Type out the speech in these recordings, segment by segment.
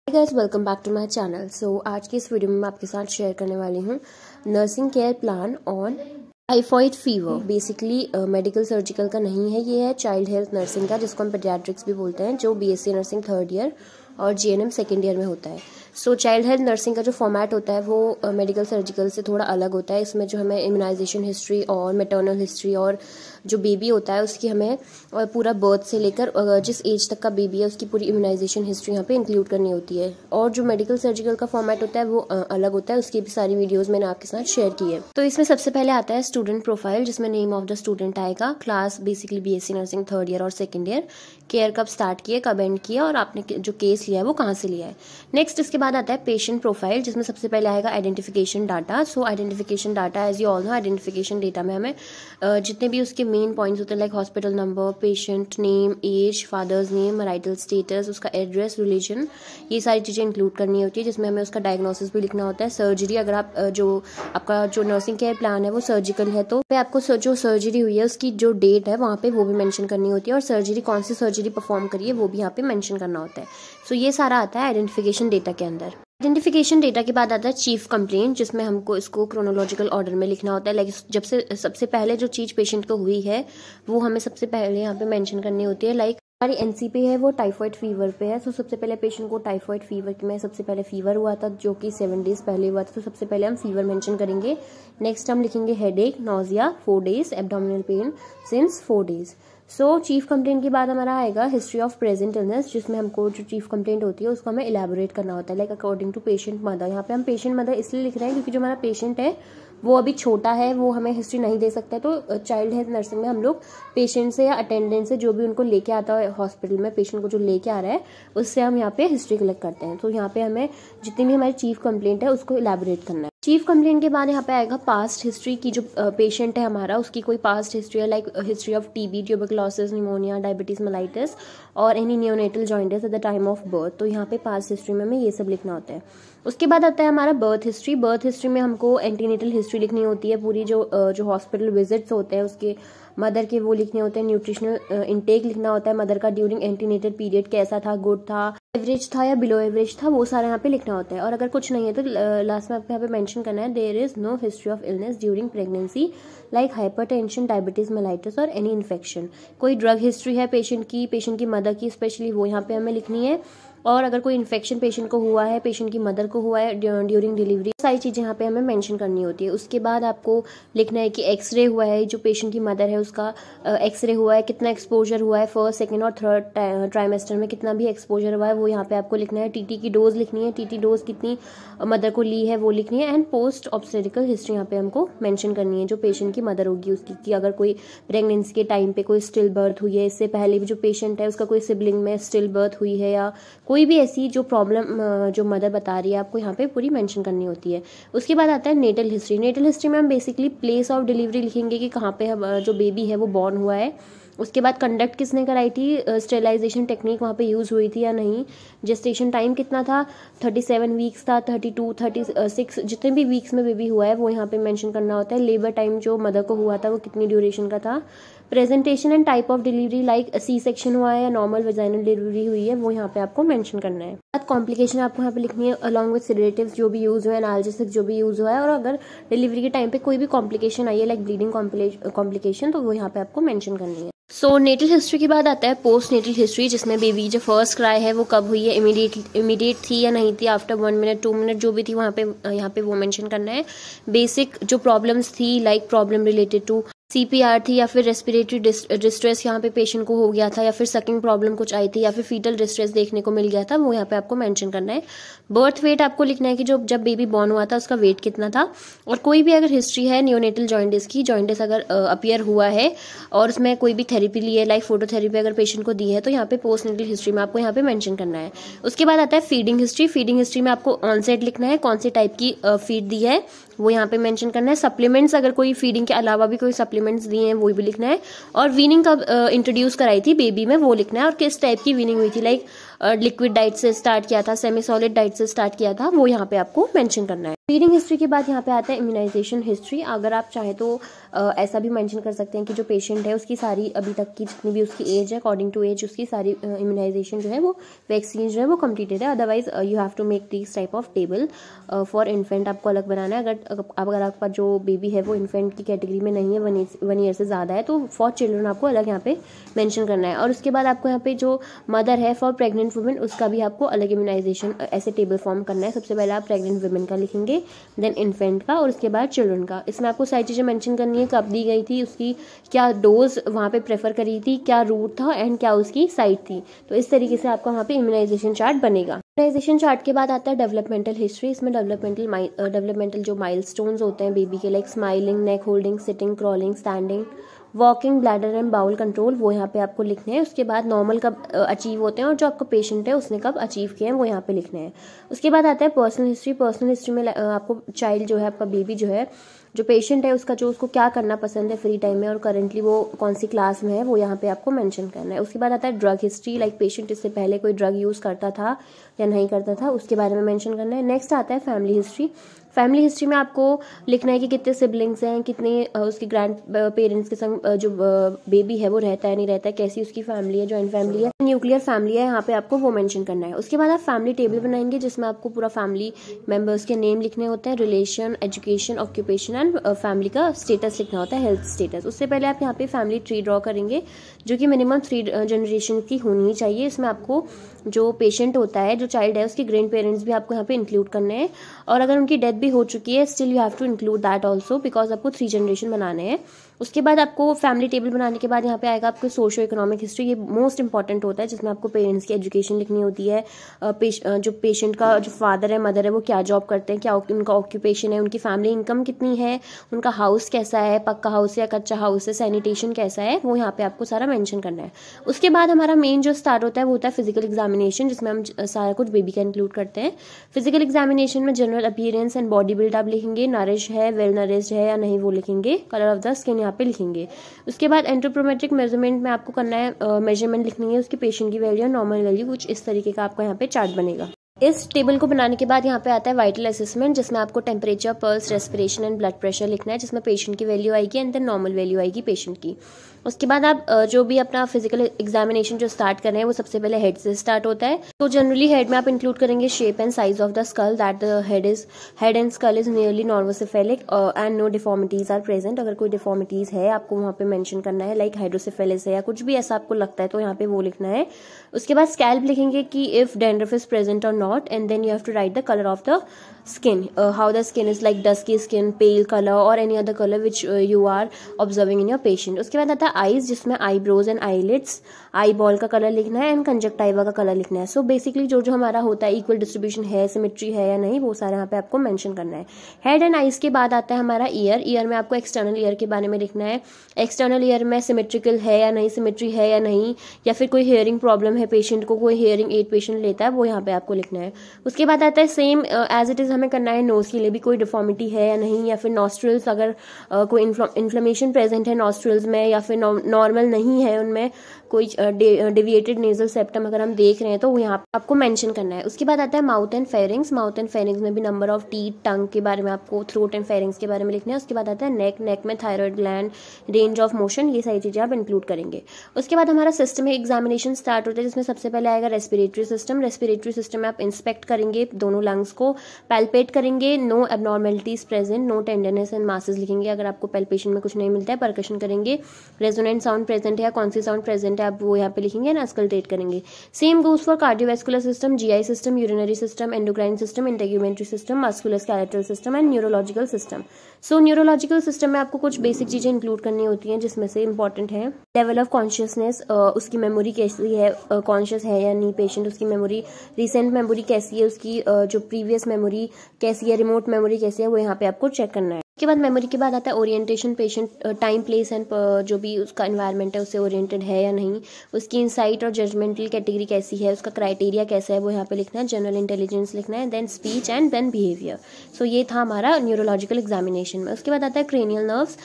Guys, welcome back to my channel. आज की इस वीडियो में मैं आपके साथ शेयर करने वाली हूँ nursing care plan on typhoid fever. Basically medical surgical का नहीं है, ये है चाइल्ड हेल्थ नर्सिंग का, जिसको हम पेडियाट्रिक्स भी बोलते हैं, जो बीएससी नर्सिंग 3rd ईयर और जीएनएम 2nd ईयर में होता है। चाइल्ड हेल्थ नर्सिंग का जो फॉर्मेट होता है वो मेडिकल सर्जिकल से थोड़ा अलग होता है। इसमें जो हमें इम्यूनाइजेशन हिस्ट्री और मैटरनल हिस्ट्री और जो बेबी होता है उसकी हमें पूरा बर्थ से लेकर जिस एज तक का बेबी है उसकी पूरी इम्यूनाइजेशन हिस्ट्री यहाँ पे इंक्लूड करनी होती है। और जो मेडिकल सर्जिकल का फॉर्मेट होता है वो अलग होता है, उसकी भी सारी वीडियोस मैंने आपके साथ शेयर की है। तो इसमें सबसे पहले आता है स्टूडेंट प्रोफाइल, जिसमें नेम ऑफ द स्टूडेंट आएगा, class basically BSc nursing 3rd year और 2nd ईयर, केयर कब स्टार्ट किया, कब एंड किया और आपने जो केस लिया है वो कहाँ से लिया है। नेक्स्ट इसके बाद आता है पेशेंट प्रोफाइल, जिसमें सबसे पहले आएगा identification data. Identification data as you all know, identification data में हमें जितने भी उसके मेन पॉइंट्स होते हैं like hospital number, patient name, age, father's name, marital status, उसका एड्रेस, रिलीजन, ये सारी चीज़ें इंक्लूड करनी होती है, जिसमें हमें उसका डायग्नोसिस भी लिखना होता है। सर्जरी, अगर आप आपका जो नर्सिंग केयर प्लान है वो सर्जिकल है तो आपको जो सर्जरी हुई है उसकी जो डेट है वहाँ पे वो भी मेंशन करनी होती है, और सर्जरी कौन सी सर्जरी परफॉर्म करी है वो भी यहाँ पे मेंशन करना होता है। ये सारा आता है आइडेंटिफिकेशन डेटा के अंदर। आइडेंटिफिकेशन डेटा के बाद आता है चीफ कंप्लेंट, जिसमें हमको इसको क्रोनोलॉजिकल ऑर्डर में लिखना होता है। लाइक जब से सबसे पहले जो चीज पेशेंट को हुई है वो हमें सबसे पहले यहाँ पे मेंशन करनी होती है। लाइक हमारी एनसीपी है वो टाइफॉइड फीवर पे है, सबसे पहले पेशेंट को टाइफॉइड फीवर में सबसे पहले फीवर हुआ था जो कि 7 डेज पहले हुआ था, तो सबसे पहले हम फीवर मेंशन करेंगे। नेक्स्ट हम लिखेंगे headache, nausea 4 days, abdominal pain since 4 days. Chief complaint के बाद हमारा आएगा हिस्ट्री ऑफ प्रेजेंट इलनेस, जिसमें हमको जो चीफ कंप्लेंट होती है उसको हमें इलेबोरेट करना होता है। Like according to patient mother, यहाँ पे हम पेशेंट मदर इसलिए लिख रहे हैं क्योंकि जो हमारा पेशेंट है वो अभी छोटा है, वो हमें हिस्ट्री नहीं दे सकता है। तो चाइल्ड हेल्थ नर्सिंग में हम लोग पेशेंट से या अटेंडेंट से जो भी उनको लेके आता है हॉस्पिटल में, पेशेंट को जो लेके आ रहा है उससे हम यहाँ पे हिस्ट्री कलेक्ट करते हैं। तो यहाँ पे हमें जितनी भी हमारी चीफ कंप्लेंट है उसको इलेबोरेट करना है। चीफ कंप्लेंट के बाद यहाँ पे आएगा पास्ट हिस्ट्री की, जो पेशेंट है हमारा उसकी कोई पास्ट हिस्ट्री है, like history of TB, tuberculosis, pneumonia, diabetes mellitus और any neonatal jaundice at the time of birth. तो यहाँ पे पास्ट हिस्ट्री में हमें ये सब लिखना होता है। उसके बाद आता है हमारा बर्थ हिस्ट्री। बर्थ हिस्ट्री में हमको एंटीनेटल हिस्ट्री लिखनी होती है, पूरी जो हॉस्पिटल विजिट्स होते हैं उसके मदर के वो लिखने होते हैं। न्यूट्रिशनल इनटेक लिखना होता है मदर का ड्यूरिंग एंटीनेटल पीरियड, कैसा था, गुड था, एवरेज था या बिलो एवरेज था, वो सारा यहाँ पे लिखना होता है। और अगर कुछ नहीं है तो लास्ट में आपको यहाँ पे मेंशन करना है there is no history of illness during pregnancy like hypertension, diabetes mellitus और एनी इन्फेक्शन। कोई ड्रग हिस्ट्री है पेशेंट की मदर की स्पेशली, वो यहाँ पे हमें लिखनी है। और अगर कोई इन्फेक्शन पेशेंट को हुआ है, पेशेंट की मदर को हुआ है ड्यूरिंग डिलीवरी, सारी चीजें यहाँ पे हमें मेंशन करनी होती है। उसके बाद आपको लिखना है कि एक्सरे हुआ है, जो पेशेंट की मदर है उसका एक्सरे हुआ है, कितना एक्सपोजर हुआ है, 1st, 2nd और 3rd ट्राइमेस्टर में कितना भी एक्सपोजर हुआ है वो यहाँ पे आपको लिखना है। टीटी की डोज लिखनी है, टीटी डोज कितनी मदर को ली है वो लिखनी है। एंड पोस्ट ऑब्स्टेट्रिकल हिस्ट्री यहाँ पे हमको मेंशन करनी है, जो पेशेंट की मदर होगी उसकी, कि अगर कोई प्रेगनेंसी के टाइम पे कोई स्टिल बर्थ हुई है, इससे पहले भी जो पेशेंट है उसका कोई सिबलिंग में स्टिल बर्थ हुई है, या कोई भी ऐसी जो प्रॉब्लम जो मदर बता रही है आपको यहाँ पे पूरी मेंशन करनी होती है। उसके बाद आता है नेटल हिस्ट्री। नेटल हिस्ट्री में हम बेसिकली प्लेस ऑफ डिलीवरी लिखेंगे कि कहाँ पे जो बेबी है वो बॉर्न हुआ है। उसके बाद कंडक्ट किसने कराई थी, स्टेरिलाइजेशन टेक्निक वहाँ पे यूज़ हुई थी या नहीं, जेस्टेशन टाइम कितना था, 37 वीक्स था, 32, 36, जितने भी वीक्स में बेबी हुआ है वो यहाँ पे मेंशन करना होता है। लेबर टाइम जो मदर को हुआ था वो कितनी ड्यूरेशन का था। Presentation and type of delivery, like C section हुआ है या नॉर्मल वेजाइनल डिलीवरी हुई है, वो यहाँ पे आपको मेंशन करना है। बाद कॉम्प्लिकेशन आपको यहाँ पे लिखनी है अलॉन्ग विद सेडेटिव्स जो भी यूज हुआ है, एनाल्जेसिक जो भी यूज हुआ है, और अगर डिलीवरी के टाइम पे कोई भी कॉम्प्लिकेशन आई है लाइक ब्लीडिंग कॉम्प्लिकेशन तो वो यहाँ पे आपको मेंशन करनी है। नेटल हिस्ट्री के बाद आता है पोस्ट नेटल हिस्ट्री, जिसमें बेबी जो फर्स्ट क्राई है वो कब हुई है, इमीडिएट थी या नहीं थी, आफ्टर 1 मिनट 2 मिनट जो भी थी वहाँ पे वो मेंशन करना है। बेसिक जो प्रॉब्लम्स थी like problem related to CPR थी, या फिर रेस्पिरेटरी डिस्ट्रेस यहाँ पे पेशेंट को हो गया था, या फिर सकिंग प्रॉब्लम कुछ आई थी, या फिर फीटल डिस्ट्रेस देखने को मिल गया था, वो यहाँ पे आपको मेंशन करना है। बर्थ वेट आपको लिखना है कि जब बेबी बॉर्न हुआ था उसका वेट कितना था। और कोई भी अगर हिस्ट्री है नियोनेटल जॉइंटिस की, जॉइंटिस अगर अपीयर हुआ है और उसमें कोई भी थेरेपी ली है लाइक फोटोथेरेपी अगर पेशेंट को दी है तो यहाँ पे पोस्ट नेटल हिस्ट्री में आपको यहाँ पे मेंशन करना है। उसके बाद आता है फीडिंग हिस्ट्री। फीडिंग हिस्ट्री में आपको ऑनसेट लिखना है, कौन सी टाइप की फीड दी है वो यहाँ पे मेंशन करना है। सप्लीमेंट्स, अगर कोई फीडिंग के अलावा भी कोई सप्लीमेंट्स दिए हैं वो भी लिखना है। और वीनिंग कब इंट्रोड्यूस कराई थी बेबी में वो लिखना है, और किस टाइप की वीनिंग हुई थी, लाइक लिक्विड डाइट से स्टार्ट किया था, सेमी सॉलिड डाइट से स्टार्ट किया था, वो यहाँ पे आपको मेंशन करना है। फीडिंग हिस्ट्री के बाद यहाँ पे आता है इम्यूनाइजेशन हिस्ट्री। अगर आप चाहें तो ऐसा भी मेंशन कर सकते हैं कि जो पेशेंट है उसकी सारी अभी तक की जितनी भी उसकी एज है, अकॉर्डिंग टू एज उसकी सारी इम्यूनाइजेशन जो है वो वैक्सीन जो है वो कंप्लीटेड है। Otherwise you have to make this type of table for infant, आपको अलग बनाना है। अगर आपका जो बेबी है वो इन्फेंट की कैटेगरी में नहीं है, 1 ईयर से ज़्यादा है, तो फॉर चिल्ड्रन आपको अलग यहाँ पे मेंशन करना है। और उसके बाद आपको यहाँ पे जो मदर है फॉर प्रेग्नेंट वुमेन, उसका भी आपको अलग इम्यूनाइजेशन ऐसे टेबल फॉर्म करना है। सबसे पहले आप प्रेग्नेंट वुमेन का लिखेंगे, देन इन्फेंट का, और उसके बाद चिल्ड्रन का। इसमें आपको सारी चीज़ें मेंशन करनी है, कब दी गई थी, उसकी क्या डोज वहाँ पे प्रेफर करी थी, क्या रूट था एंड क्या उसकी साइट थी। तो इस तरीके से आपका वहाँ पे इम्यूनाइजेशन चार्ट बनेगा। इम्यूनाइजेशन चार्ट के बाद आता है डेवलपमेंटल हिस्ट्री। इसमें डेवलपमेंटल जो माइलस्टोन्स होते हैं बेबी के, like smiling, neck holding, sitting, crawling, standing, walking, bladder and bowel control, वो यहाँ पे आपको लिखने हैं। उसके बाद नॉर्मल कब अचीव होते हैं और जो आपका पेशेंट है उसने कब अचीव किए हैं वो यहाँ पे लिखने हैं। उसके बाद आता है पर्सनल हिस्ट्री। पर्सनल हिस्ट्री में आपको चाइल्ड जो है, आपका बेबी जो है, जो पेशेंट है उसका जो उसको क्या करना पसंद है फ्री टाइम में और करेंटली वो कौन सी क्लास में है, वो यहाँ पे आपको मेंशन करना है। उसके बाद आता है ड्रग हिस्ट्री, लाइक पेशेंट इससे पहले कोई ड्रग यूज़ करता था या नहीं करता था, उसके बारे में मेंशन करना है। नेक्स्ट आता है फैमिली हिस्ट्री। फैमिली हिस्ट्री में आपको लिखना है कि कितने सिबलिंग्स हैं, कितने उसके ग्रैंड पेरेंट्स के संग जो बेबी है वो रहता है नहीं रहता है, कैसी उसकी फैमिली है, जॉइंट फैमिली है, न्यूक्लियर फैमिली है, यहाँ पे आपको वो मेंशन करना है। उसके बाद आप फैमिली टेबल बनाएंगे जिसमें आपको पूरा फैमिली मेंबर्स के नेम लिखने होते हैं, relation, education, occupation and family का स्टेटस लिखना होता है, हेल्थ स्टेटस। उससे पहले आप यहाँ पे फैमिली ट्री ड्रॉ करेंगे जो कि मिनिमम 3 जनरेशन की होनी चाहिए। इसमें आपको जो पेशेंट होता है, जो चाइल्ड है, उसके ग्रैंड पेरेंट्स भी आपको यहाँ पे इंक्लूड करने हैं, और अगर उनकी डेथ भी हो चुकी है still you have to include that also, because आपको 3 जनरेशन बनाने हैं। उसके बाद आपको फैमिली टेबल बनाने के बाद यहाँ पे आएगा आपको सोशो इकोनॉमिक हिस्ट्री। ये मोस्ट इंपॉर्टेंट होता है जिसमें आपको पेरेंट्स की एजुकेशन लिखनी होती है, जो पेशेंट का जो फादर है मदर है वो क्या जॉब करते हैं, क्या उनका ऑक्यूपेशन है, उनकी फैमिली इनकम कितनी है, उनका हाउस कैसा है, पक्का हाउस या कच्चा हाउस है, सैनिटेशन कैसा है, वो यहाँ पे आपको सारा मेंशन करना है। उसके बाद हमारा मेन जो स्टार्ट होता है वो होता है फिजिकल एग्जामिनेशन, जिसमें हम सारा कुछ बेबी का इंक्लूड करते हैं। फिजिकल एग्जामिनेशन में general appearance and body build आप लिखेंगे, नरिश है, वेल नरिश्ड है या नहीं वो लिखेंगे, कलर ऑफ द स्किन यहाँ पे लिखेंगे। उसके बाद एंट्रोपोमेट्रिक मेजरमेंट में आपको करना है, मेजरमेंट लिखनी है उसकी पेशेंट की वैल्यू, नॉर्मल वैल्यू, कुछ इस तरीके का आपका यहाँ पे चार्ट बनेगा। इस टेबल को बनाने के बाद यहाँ पे आता है वाइटल असेसमेंट, जिसमें आपको temperature, pulse, respiration and blood pressure लिखना है, जिसमें पेशेंट की वैल्यू आएगी एंड देन नॉर्मल वैल्यू आएगी पेशेंट की। उसके बाद आप जो भी अपना फिजिकल एग्जामिनेशन जो स्टार्ट कर रहे हैं वो सबसे पहले हेड से स्टार्ट होता है। तो जनरली हेड में आप इंक्लूड करेंगे shape and size of the skull, that the head and skull is nearly normocephalic and no deformities are present. अगर कोई डिफॉर्मिटीज है आपको वहाँ पे मेंशन करना है, लाइक हाइड्रोसेफेलिस है या कुछ भी ऐसा आपको लगता है तो यहाँ पे वो लिखना है। उसके बाद स्कैल्प लिखेंगे कि इफ डैंड्रफ इज प्रेजेंट और not, and then you have to write the color of the skin, how the skin is, like dusky skin, pale color or any other color which you are observing in your patient. उसके बाद आता है eyes, जिसमें eyebrows and eyelids, eye ball का colour लिखना है and conjunctiva का colour लिखना है। सो बेसिकली जो हमारा होता है इक्वल डिस्ट्रीब्यूशन है, सिमेट्री है या नहीं, वो सारा यहाँ पे आपको मेंशन करना है। हेड एंड आईज के बाद आता है हमारा ईयर में आपको एक्सटर्नल ईयर के बारे में लिखना है, एक्सटर्नल ईयर में सिमेट्रिकल है या नहीं, सिमेट्री है या नहीं, या फिर कोई हियरिंग प्रॉब्लम है पेशेंट को, कोई हियरिंग एड पेशेंट लेता है, वो यहाँ पे आपको लिखना है। उसके बाद आता है सेम एज इट इज हमें करना है नोज के लिए भी कोई डिफॉर्मिटी है या नहीं, या फिर नॉस्ट्रिल्स अगर कोई इन्फ्लेमेशन प्रेजेंट है नॉस्ट्रिल्स में, या फिर नॉर्मल नहीं है उनमें कोई डेविएटेड नेजल सेप्टम अगर हम देख रहे हैं तो वो यहाँ आपको मेंशन करना है। उसके बाद आता है mouth and pharynx. Mouth and pharynx में भी नंबर ऑफ टीथ, टंग के बारे में आपको, थ्रोट एंड फेरिंग्स के बारे में लिखना है। उसके बाद आता है नेक में thyroid gland, range of motion, ये सारी चीजें आप इंक्लूड करेंगे। उसके बाद हमारा सिस्टमिक एग्जामिनेशन स्टार्ट होता है, जिसमें सबसे पहले आएगा रेस्पिरेटरी सिस्टम। रेस्पिरेटरी सिस्टम में आप इंस्पेक्ट करेंगे दोनों लंग्स को, पैल्पेट करेंगे, no abnormalities present, no tenderness and masses लिखेंगे अगर आपको पैल्पेशन में कुछ नहीं मिलता है। परकशन करेंगे, रेजोनेंट साउंड प्रेजेंट है या कौन सी साउंड प्रेजेंट है आप वो यहाँ पे लिखेंगे एंड अस्कल्टेट करेंगे। Same goes for cardiovascular system, GI system, urinary system, endocrine system, integumentary system, musculoskeletal system and neurological system. So neurological system में आपको कुछ बेसिक चीजें इंक्लूड करनी होती हैं, जिसमें से इंपॉर्टेंट है लेवल ऑफ कॉन्शियसनेस, उसकी मेमोरी कैसी है, कॉन्शियस है या नहीं पेशेंट, उसकी मेमोरी, रिसेंट मेमोरी कैसी है, उसकी जो प्रीवियस मेमोरी कैसी है, रिमोट मेमोरी कैसी है, वो यहाँ पे आपको चेक करना है। उसके बाद मेमोरी के बाद आता है orientation, patient time place and जो भी उसका एनवायरनमेंट है उससे ओरिएंटेड है या नहीं, उसकी इंसाइट और जजमेंटल कैटेगरी कैसी है, उसका क्राइटेरिया कैसा है वो यहाँ पे लिखना है, जनरल इंटेलिजेंस लिखना है, then speech and then behaviour. So ये था हमारा न्यूरोलॉजिकल एग्जामिनेशन में। उसके बाद आता है cranial nerves.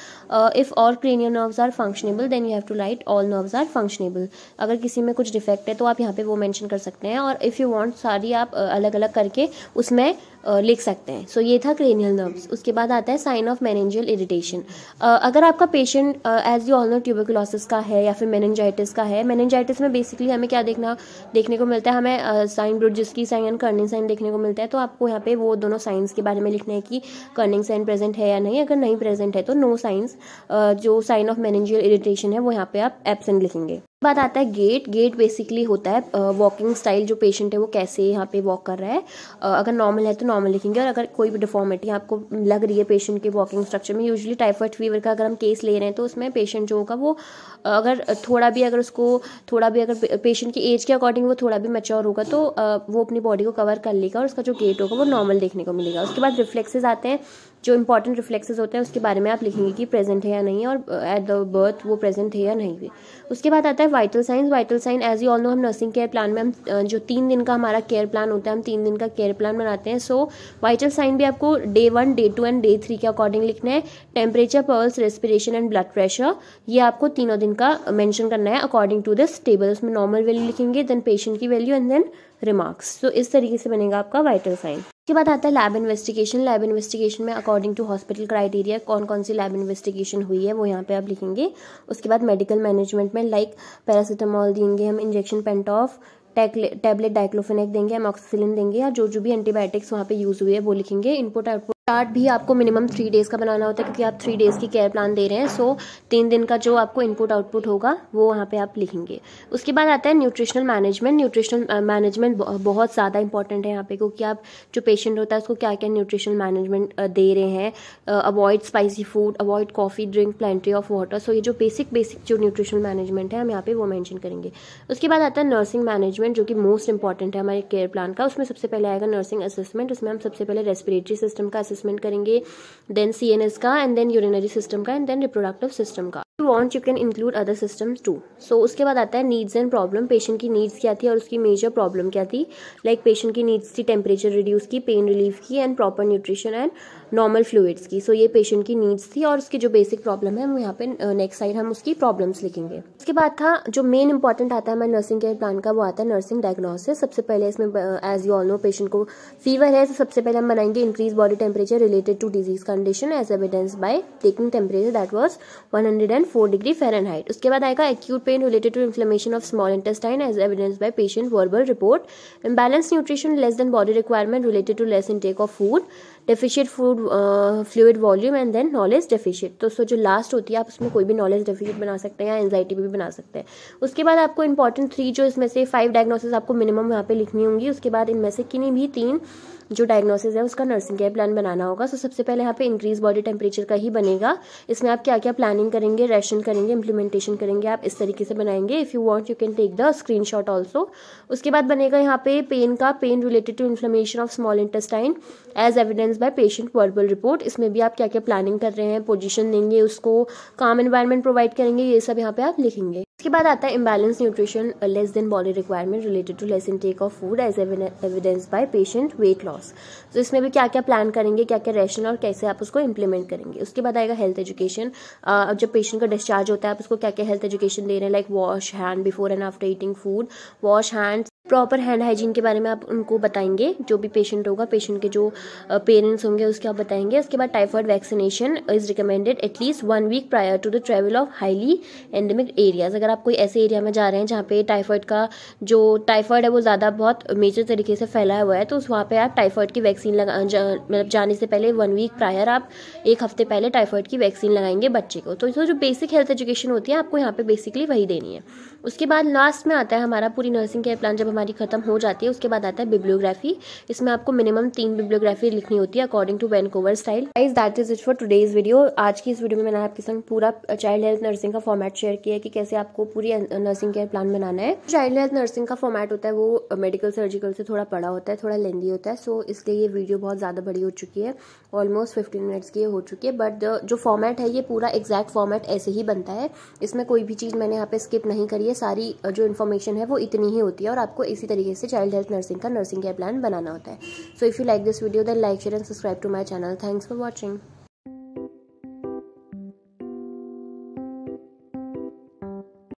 If all cranial nerves are functionable then you have to write all nerves are functionable. अगर किसी में कुछ डिफेक्ट है तो आप यहाँ पे वो मेंशन कर सकते हैं, और इफ़ यू वांट सारी आप अलग अलग करके उसमें लिख सकते हैं। सो ये था क्रेनियल नर्व्स। उसके बाद आता है साइन ऑफ मेनिंजियल इरिटेशन। अगर आपका patient as you all know tuberculosis का है या फिर मेनिंजाइटिस का है, मेनिंजाइटिस में बेसिकली हमें क्या देखने को मिलता है, हमें साइन ब्रुजेस की साइन, कर्निंग साइन देखने को मिलता है। तो आपको यहाँ पे वो दोनों साइंस के बारे में लिखना है कि कर्निंग साइन प्रेजेंट है या नहीं। अगर नहीं प्रेजेंट है तो नो साइंस, जो साइन ऑफ मेनिंजियल इरिटेशन है वो यहाँ पे आप एब्सेंट लिखेंगे। बात आता है गेट। गेट बेसिकली होता है वॉकिंग स्टाइल, जो पेशेंट है वो कैसे यहाँ पे वॉक कर रहा है। अगर नॉर्मल है तो नॉर्मल लिखेंगे, और अगर कोई भी डिफॉर्मिटी आपको लग रही है पेशेंट के वॉकिंग स्ट्रक्चर में, यूजुअली टाइफाइड फीवर का अगर हम केस ले रहे हैं तो उसमें पेशेंट जो होगा वो अगर पेशेंट की एज के अकॉर्डिंग वो थोड़ा भी मैच्योर होगा तो वो अपनी बॉडी को कवर कर लेगा और उसका जो गेट होगा वो नॉर्मल देखने को मिलेगा। उसके बाद रिफ्लेक्सेस आते हैं, जो इंपॉर्टेंट रिफ्लेक्सेस होते हैं उसके बारे में आप लिखेंगे कि प्रेजेंट है या नहीं, और एट द बर्थ वो प्रेजेंट है या नहीं भी। उसके बाद आता है vital signs. Vital sign as you all know हम नर्सिंग केयर प्लान में हम जो 3 दिन का हमारा केयर प्लान होता है, हम 3 दिन का केयर प्लान बनाते हैं। सो वाइटल साइन भी आपको डे 1, डे 2 एंड डे 3 के अकॉर्डिंग लिखना है। Temperature, pulse, respiration and blood pressure, ये आपको तीनों दिन का मेंशन करना है अकॉर्डिंग टू दिस टेबल। उसमें नॉर्मल वैल्यू लिखेंगे, देन पेशेंट की वैल्यू एंड देन रिमार्क्स। तो इस तरीके से बनेगा आपका वाइटल साइन। उसके बाद आता है लैब इन्वेस्टिगेशन। लैब इन्वेस्टिगेशन में अकॉर्डिंग टू हॉस्पिटल क्राइटेरिया कौन कौन सी लैब इन्वेस्टिगेशन हुई है वो यहाँ पे आप लिखेंगे। उसके बाद मेडिकल मैनेजमेंट में लाइक पैरासीटामोल देंगे हम, इंजेक्शन पेंटॉफ, टैबलेट डाइक्लोफेनेक देंगे, एमॉक्सिसिलिन देंगे, या जो भी एंटीबायोटिक्स वहाँ पे यूज हुई है वो लिखेंगे। इनपुट आउटपुट चार्ट भी आपको मिनिमम 3 डेज का बनाना होता है, क्योंकि आप 3 डेज की केयर प्लान दे रहे हैं। सो 3 दिन का जो आपको इनपुट आउटपुट होगा वो वहाँ पे आप लिखेंगे। उसके बाद आता है न्यूट्रिशनल मैनेजमेंट। न्यूट्रिशनल मैनेजमेंट बहुत ज़्यादा इंपॉर्टेंट है यहाँ पे, क्योंकि आप जो पेशेंट होता है उसको क्या क्या न्यूट्रिशनल मैनेजमेंट दे रहे हैं। Avoid spicy food, avoid coffee, drink plenty of water. So ये जो बेसिक जो न्यूट्रिशनल मैनेजमेंट है हम यहाँ पे वो मेंशन करेंगे। उसके बाद आता है नर्सिंग मैनेजमेंट, जो कि मोस्ट इंपॉर्टेंट है हमारे केयर प्लान का। उसमें सबसे पहले आएगा नर्सिंग असेसमेंट। उसमें हम सबसे पहले रेस्पिरेटरी सिस्टम का असेसमेंट करेंगे, देन CNS का, एंड देन यूरिनरी सिस्टम का, एंड देन रिप्रोडक्टिव सिस्टम का। You want you can include other systems too. So उसके बाद आता है नीड्स एंड प्रॉब्लम। पेशेंट की नीड्स क्या थी और उसकी मेजर प्रॉब्लम क्या थी। लाइक पेशेंट की नीड्स थी टेम्परेचर रिड्यूस की, पेन रिलीफ की, and proper nutrition and normal fluids की। सो ये पेशेंट की नीड्स थी, और उसकी जो बेसिक प्रॉब्लम है हम यहाँ पे नेक्स्ट साइड हम उसकी प्रॉब्लम्स लिखेंगे। उसके बाद था जो मेन इंपॉर्टेंट आता है हमारे नर्सिंग केयर प्लान का, वो आता है नर्सिंग डायग्नोसिस। सबसे पहले इसमें as you all know patient को फीवर है, तो सबसे पहले हम बनाएंगे increase body temperature related to disease condition as evidence by taking temperature that was 104 degree Fahrenheit. उसके बाद आएगा acute pain related to inflammation of small intestine as evidence by patient verbal report. Imbalance nutrition less than body requirement related to less intake of food, deficient food fluid volume, and then knowledge deficient. तो जो last होती है आप उसमें कोई भी knowledge deficient बना सकते हैं या एंजाइटी भी बना सकते हैं। उसके बाद आपको इंपॉर्टेंट 3 जो इसमें से 5 डायग्नोसिस आपको मिनिमम यहाँ पे लिखनी होंगी। उसके बाद इनमें से किन्हीं भी 3 जो डायग्नोसिस है उसका नर्सिंग केयर प्लान बनाना होगा। सो सबसे पहले यहाँ पे इंक्रीज बॉडी टेम्परेचर का ही बनेगा। इसमें आप क्या क्या प्लानिंग करेंगे, रेशन करेंगे, इंप्लीमेंटेशन करेंगे, आप इस तरीके से बनाएंगे। If you want you can take the screenshot also. उसके बाद बनेगा यहाँ पे पेन का, pain related to inflammation of small intestine as evidence by patient verbal report. इसमें भी आप क्या क्या प्लानिंग कर रहे हैं, पोजीशन देंगे उसको, काम एनवायरनमेंट प्रोवाइड करेंगे, ये सब यहाँ पे आप लिखेंगे। इसके बाद आता है imbalance nutrition less than body requirement related to less intake of food as evidence by patient weight loss. तो इसमें भी क्या क्या प्लान करेंगे, क्या क्या रेशन और कैसे आप उसको इंप्लीमेंट करेंगे। उसके बाद आएगा हेल्थ एजुकेशन। अब जब पेशेंट का डिस्चार्ज होता है आप उसको क्या क्या हेल्थ एजुकेशन दे रहे हैं, like wash hand before and after eating food, wash hands, proper hand hygiene के बारे में आप उनको बताएंगे। जो भी पेशेंट होगा, पेशेंट के जो पेरेंट्स होंगे उसके आप बताएंगे। उसके बाद typhoid vaccination is recommended at least 1 week prior to the travel of highly endemic areas. अगर आप कोई ऐसे एरिया में जा रहे हैं जहाँ पे टाइफाइड है वो ज़्यादा बहुत मेजर तरीके से फैला हुआ है, तो वहाँ पे आप टाइफाइड की वैक्सीन मतलब जाने से पहले 1 वीक प्रायर आप 1 हफ्ते पहले टाइफाइड की वैक्सीन लगाएंगे बच्चे को। तो जो बेसिक हेल्थ एजुकेशन होती है आपको यहाँ पे बेसिकली वही देनी है। उसके बाद लास्ट में आता है हमारा पूरी नर्सिंग केयर प्लान जब हमारी खत्म हो जाती है उसके बाद आता है बिब्लियोग्राफी। इसमें आपको मिनिमम 3 बिब्लियोग्राफी लिखनी होती है according to Vancouver style. Guys that is it for today's video. आज की इस वीडियो में मैंने आपके संग पूरा चाइल्ड हेल्थ नर्सिंग का फॉर्मेट शेयर किया है कि कैसे आपको पूरी नर्सिंग केयर प्लान बनाना है। चाइल्ड हेल्थ नर्सिंग का फॉर्मेट होता है वो मेडिकल सर्जिकल से थोड़ा बड़ा होता है, थोड़ा लेंदी होता है, सो इसलिए ये वीडियो बहुत ज़्यादा बड़ी हो चुकी है, ऑलमोस्ट 15 मिनट्स की हो चुकी है। बट जो फॉर्मेट है ये पूरा एग्जैक्ट फॉर्मेट ऐसे ही बनता है, इसमें कोई भी चीज़ मैंने यहाँ पे स्किप नहीं करी है, सारी जो इन्फॉर्मेशन है वो इतनी ही होती है और आपको इसी तरीके से चाइल्ड हेल्थ नर्सिंग का नर्सिंग केयर प्लान बनाना होता है। So if you like this video then like share and subscribe to my channel. Thanks for watching.